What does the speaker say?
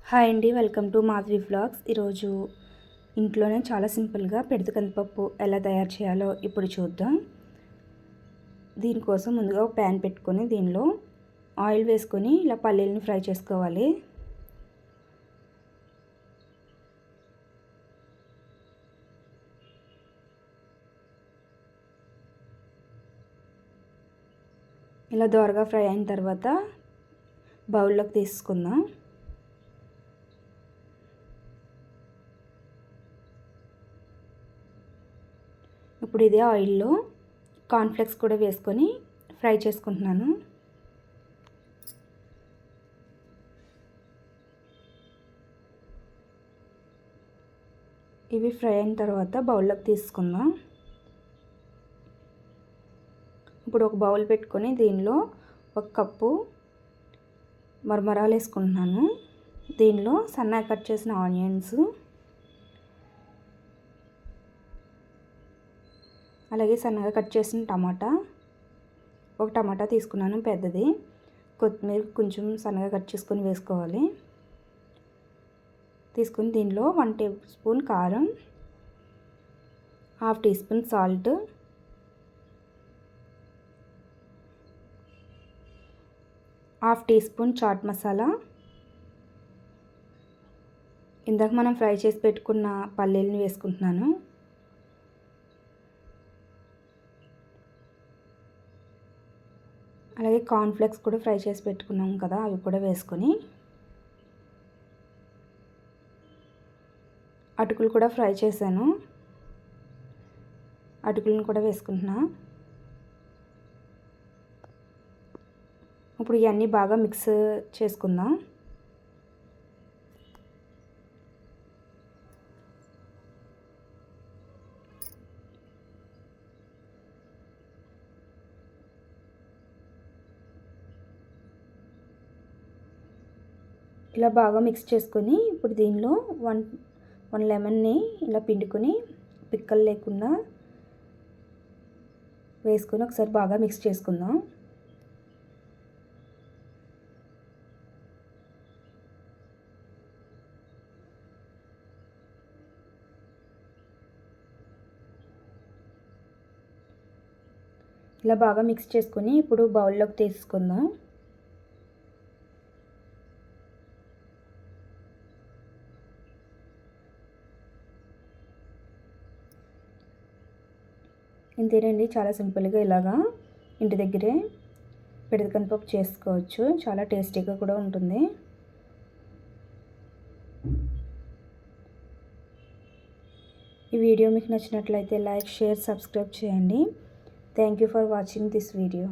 Hi అండి, welcome to Madhavi vlogs. ఈరోజు ఇంట్లోనే చాలా సింపుల్గా పెడత కందిపప్పు ఎలా తయారు చేయాలో ఇప్పుడు చూద్దాం. దీనికోసం ముందుగా ఒక ప్యాన్ పెట్టుకొని దీనిలో ఆయిల్ వేసుకొని ఇలా పల్లీలను ఫ్రై చేసుకోవాలి. ఇలా దోరగా ఫ్రై అయిన తర్వాత బౌల్లోకి తీసుకుందాం. ఇప్పుడు ఇదే ఆయిల్లో కార్న్ఫ్లెక్స్ కూడా వేసుకొని ఫ్రై చేసుకుంటున్నాను. ఇవి ఫ్రై అయిన తర్వాత బౌల్లోకి తీసుకుందాం. ఇప్పుడు ఒక బౌల్ పెట్టుకొని దీనిలో ఒక కప్పు మరమరాలు వేసుకుంటున్నాను. దీనిలో సన్నగా కట్ చేసిన ఆనియన్స్, అలాగే సన్నగా కట్ చేసిన ఒక టమాటా తీసుకున్నాను పెద్దది. కొత్తిమీర కొంచెం సన్నగా కట్ చేసుకొని వేసుకోవాలి. తీసుకుని దీనిలో 1 టేబుల్ స్పూన్ కారం, 1/2 teaspoon salt, half teaspoon chaat masala, ఇందాక మనం ఫ్రై చేసి పెట్టుకున్న పల్లీలను వేసుకుంటున్నాను. అలాగే కార్న్ఫ్లెక్స్ కూడా ఫ్రై చేసి పెట్టుకున్నాం కదా, అవి కూడా వేసుకొని అటుకులు కూడా ఫ్రై చేశాను, అటుకులను కూడా వేసుకుంటున్నా. ఇప్పుడు ఇవన్నీ బాగా మిక్స్ చేసుకుందాం. ఇలా బాగా మిక్స్ చేసుకొని ఇప్పుడు దీనిలో వన్ లెమన్ని ఇలా పిండుకొని పిక్కలు లేకుండా వేసుకొని ఒకసారి బాగా మిక్స్ చేసుకుందాం. ఇలా బాగా మిక్స్ చేసుకొని ఇప్పుడు బౌల్లోకి తీసుకుందాం. ఇంతేనండి, చాలా సింపుల్గా ఇలాగా ఇంటి దగ్గరే పెడత కందిపప్పు చేసుకోవచ్చు. చాలా టేస్టీగా కూడా ఉంటుంది. ఈ వీడియో మీకు నచ్చినట్లయితే లైక్, షేర్, సబ్స్క్రైబ్ చేయండి. Thank you for watching this video.